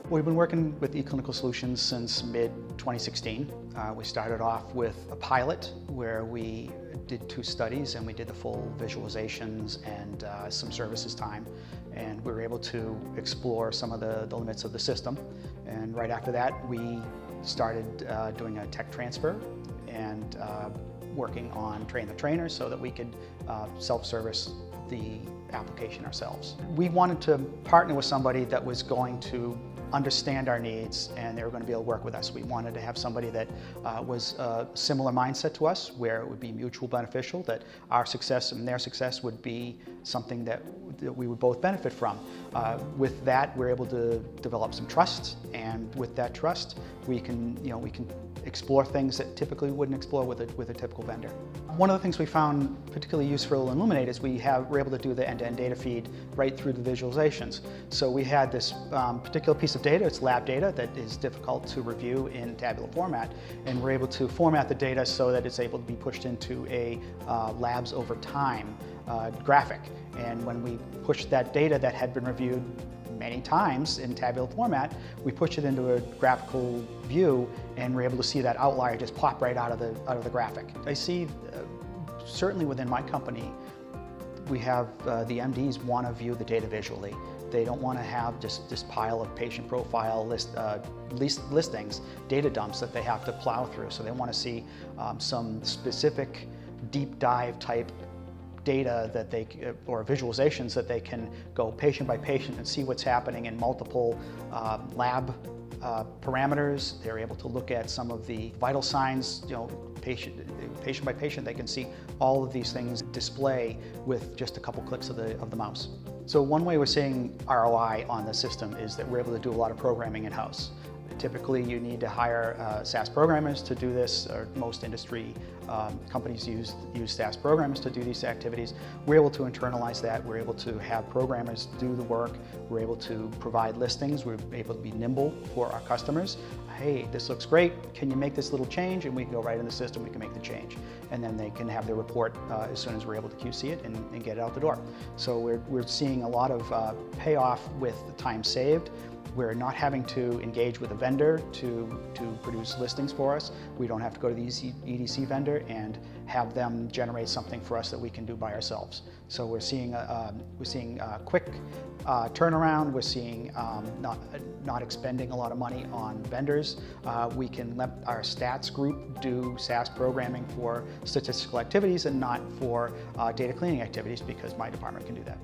We've been working with eClinical solutions since mid-2016. We started off with a pilot where we did 2 studies and we did the full visualizations and some services time, and we were able to explore some of the limits of the system. And right after that we started doing a tech transfer and working on train the trainers so that we could self-service the application ourselves. We wanted to partner with somebody that was going to understand our needs and they were going to be able to work with us. We wanted to have somebody that was a similar mindset to us, where it would be mutual beneficial, that our success and their success would be something that we would both benefit from. With that, we're able to develop some trust, and with that trust, we can explore things that typically wouldn't explore with a typical vendor. One of the things we found particularly useful in Elluminate is we're able to do the end-to-end data feed right through the visualizations. So we had this particular piece of data, it's lab data, that is difficult to review in tabular format, and we're able to format the data so that it's able to be pushed into a labs over time graphic. And when we pushed that data that had been reviewed many times in tabular format, we push it into a graphical view, and we're able to see that outlier just pop right out of the graphic. I see, certainly within my company, we have the MDs want to view the data visually. They don't want to have just this pile of patient profile listings, data dumps that they have to plow through. So they want to see some specific deep dive type data that or visualizations that they can go patient by patient and see what's happening in multiple lab parameters. They're able to look at some of the vital signs, patient by patient. They can see all of these things display with just a couple clicks of the mouse. So one way we're seeing ROI on the system is that we're able to do a lot of programming in-house. Typically, you need to hire SAS programmers to do this, or most industry companies use SAS programmers to do these activities. We're able to internalize that. We're able to have programmers do the work. We're able to provide listings. We're able to be nimble for our customers. Hey, this looks great. Can you make this little change? And we can go right in the system. We can make the change. And then they can have their report as soon as we're able to QC it and get it out the door. So we're seeing a lot of payoff with the time saved. We're not having to engage with a vendor to produce listings for us. We don't have to go to the EDC vendor and have them generate something for us that we can do by ourselves. So we're seeing quick turnaround. We're seeing not expending a lot of money on vendors. We can let our stats group do SAS programming for statistical activities and not for data cleaning activities, because my department can do that.